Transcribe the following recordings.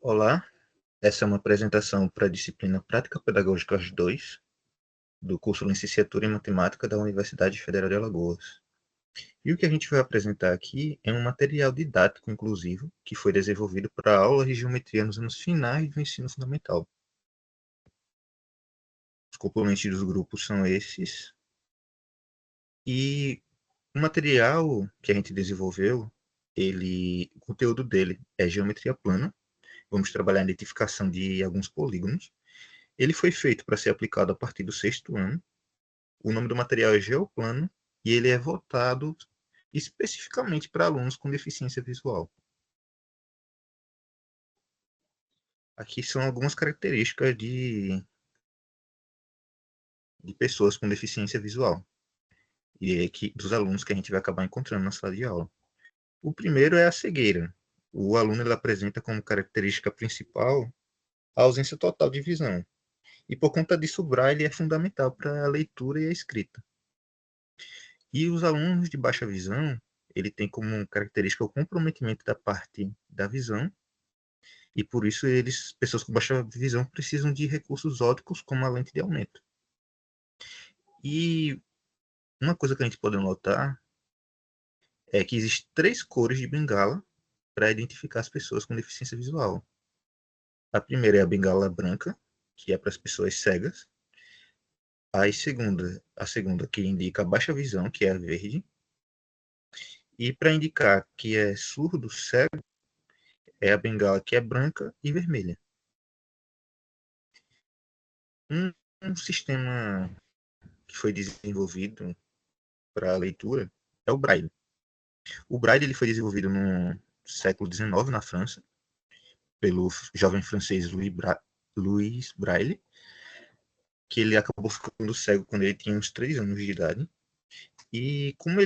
Olá, essa é uma apresentação para a disciplina Prática Pedagógica 2, do curso Licenciatura em Matemática da Universidade Federal de Alagoas. E o que a gente vai apresentar aqui é um material didático inclusivo que foi desenvolvido para aulas de geometria nos anos finais do ensino fundamental. Os componentes dos grupos são esses, e o material que a gente desenvolveu, o conteúdo dele é geometria plana. Vamos trabalhar a identificação de alguns polígonos. Ele foi feito para ser aplicado a partir do sexto ano. O nome do material é Geoplano e ele é voltado especificamente para alunos com deficiência visual. Aqui são algumas características de pessoas com deficiência visual e dos alunos que a gente vai acabar encontrando na sala de aula. O primeiro é a cegueira. O aluno ele apresenta como característica principal a ausência total de visão. E por conta disso, o braille é fundamental para a leitura e a escrita. E os alunos de baixa visão, ele tem como característica o comprometimento da parte da visão, e por isso pessoas com baixa visão precisam de recursos ópticos como a lente de aumento. E uma coisa que a gente pode notar é que existem 3 cores de bengala para identificar as pessoas com deficiência visual. A primeira é a bengala branca, que é para as pessoas cegas. A segunda que indica a baixa visão, que é a verde. E para indicar que é surdo cego, é a bengala que é branca e vermelha. Um sistema que foi desenvolvido para a leitura é o Braille. O Braille ele foi desenvolvido no século XIX na França pelo jovem francês Louis Braille, que ele acabou ficando cego quando ele tinha uns 3 anos de idade. E como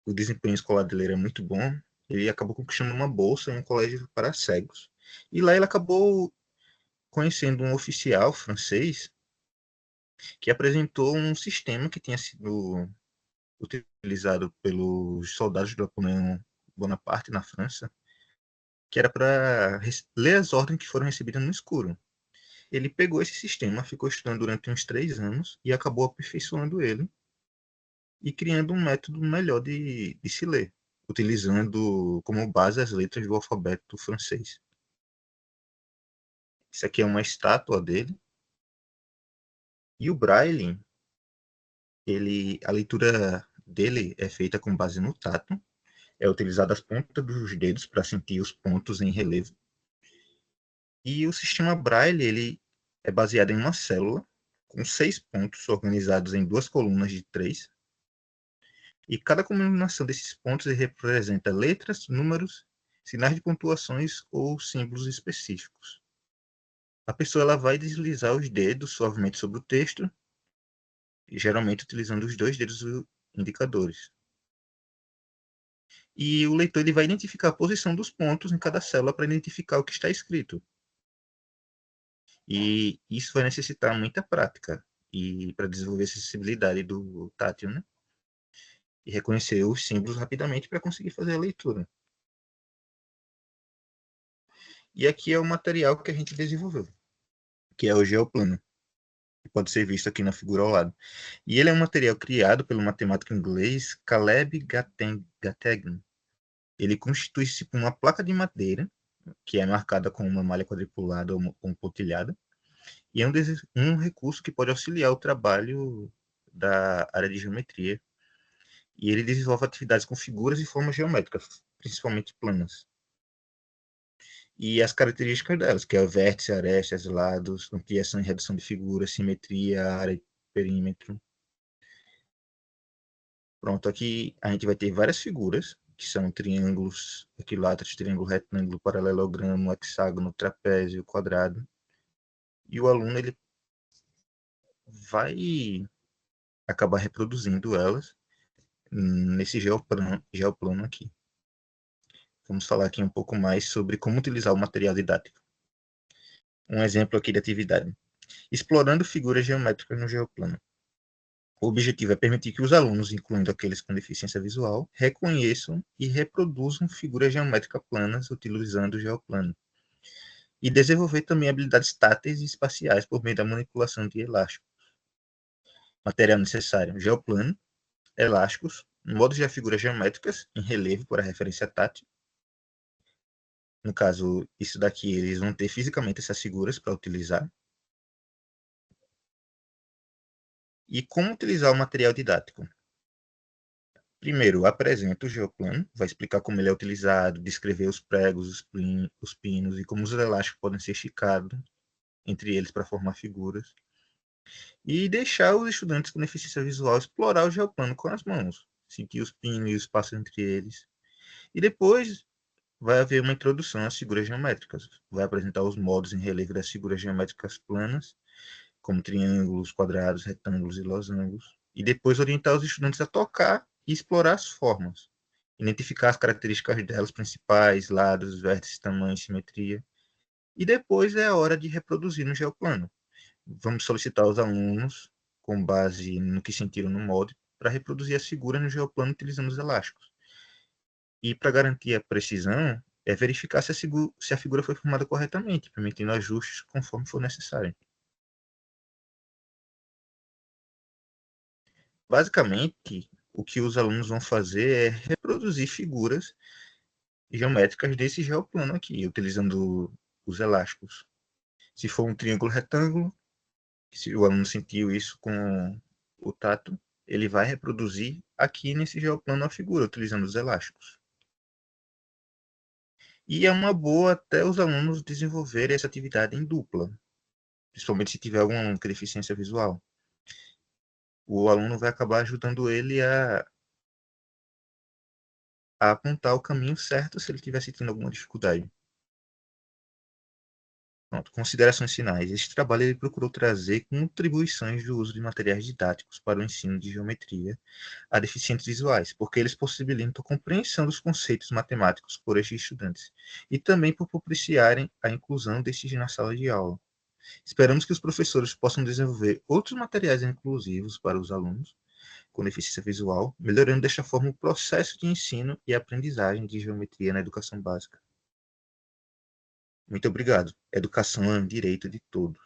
o desempenho escolar dele era muito bom, ele acabou conquistando uma bolsa em um colégio para cegos. E lá ele acabou conhecendo um oficial francês que apresentou um sistema que tinha sido utilizado pelos soldados do Napoleão Bonaparte na França, que era para ler as ordens que foram recebidas no escuro. Ele pegou esse sistema, ficou estudando durante uns 3 anos e acabou aperfeiçoando ele e criando um método melhor de se ler, utilizando como base as letras do alfabeto francês. Isso aqui é uma estátua dele. E o Braille, a leitura dele é feita com base no tato. É utilizada as pontas dos dedos para sentir os pontos em relevo. E o sistema Braille ele é baseado em uma célula com 6 pontos organizados em 2 colunas de 3. E cada combinação desses pontos representa letras, números, sinais de pontuações ou símbolos específicos. A pessoa ela vai deslizar os dedos suavemente sobre o texto, geralmente utilizando os 2 dedos indicadores. E o leitor ele vai identificar a posição dos pontos em cada célula para identificar o que está escrito. E isso vai necessitar muita prática e para desenvolver essa sensibilidade do tátil, né? E reconhecer os símbolos rapidamente para conseguir fazer a leitura. E aqui é o material que a gente desenvolveu, que é o Geoplano, que pode ser visto aqui na figura ao lado. E ele é um material criado pelo matemático inglês Caleb Gattegen. Ele constitui-se por uma placa de madeira, que é marcada com uma malha quadriculada ou pontilhada, e é um recurso que pode auxiliar o trabalho da área de geometria. E ele desenvolve atividades com figuras e formas geométricas, principalmente planas. E as características delas, que é o vértice, arestas, lados, ampliação e redução de figuras, simetria, área e perímetro. Pronto, aqui a gente vai ter várias figuras, que são triângulos, equiláteros, triângulo retângulo, paralelogramo, hexágono, trapézio, quadrado. E o aluno ele vai acabar reproduzindo elas nesse geoplano aqui. Vamos falar aqui um pouco mais sobre como utilizar o material didático. Um exemplo aqui de atividade. Explorando figuras geométricas no geoplano. O objetivo é permitir que os alunos, incluindo aqueles com deficiência visual, reconheçam e reproduzam figuras geométricas planas utilizando o geoplano. E desenvolver também habilidades táteis e espaciais por meio da manipulação de elásticos. Material necessário: geoplano, elásticos, modos de figuras geométricas em relevo para referência tátil. No caso, isso daqui eles vão ter fisicamente essas figuras para utilizar. E como utilizar o material didático? Primeiro, apresenta o geoplano, vai explicar como ele é utilizado, descrever os pregos, os pinos e como os elásticos podem ser esticados entre eles para formar figuras. E deixar os estudantes com deficiência visual explorar o geoplano com as mãos, sentir os pinos e o espaço entre eles. E depois vai haver uma introdução às figuras geométricas. Vai apresentar os modos em relevo das figuras geométricas planas, como triângulos, quadrados, retângulos e losangos. E depois orientar os estudantes a tocar e explorar as formas. Identificar as características delas principais, lados, vértices, tamanho, simetria. E depois é a hora de reproduzir no geoplano. Vamos solicitar aos alunos, com base no que sentiram no molde, para reproduzir as figuras no geoplano utilizando os elásticos. E para garantir a precisão, é verificar se a figura foi formada corretamente, permitindo ajustes conforme for necessário. Basicamente, o que os alunos vão fazer é reproduzir figuras geométricas desse geoplano aqui, utilizando os elásticos. Se for um triângulo retângulo, se o aluno sentiu isso com o tato, ele vai reproduzir aqui nesse geoplano a figura, utilizando os elásticos. E é uma boa até os alunos desenvolverem essa atividade em dupla, principalmente se tiver alguma deficiência visual. O aluno vai acabar ajudando ele a apontar o caminho certo se ele estiver sentindo alguma dificuldade. Pronto, considerações finais. Este trabalho ele procurou trazer contribuições do uso de materiais didáticos para o ensino de geometria a deficientes visuais, porque eles possibilitam a compreensão dos conceitos matemáticos por estes estudantes e também por propiciarem a inclusão destes na sala de aula. Esperamos que os professores possam desenvolver outros materiais inclusivos para os alunos com deficiência visual, melhorando desta forma o processo de ensino e aprendizagem de geometria na educação básica. Muito obrigado. Educação é um direito de todos.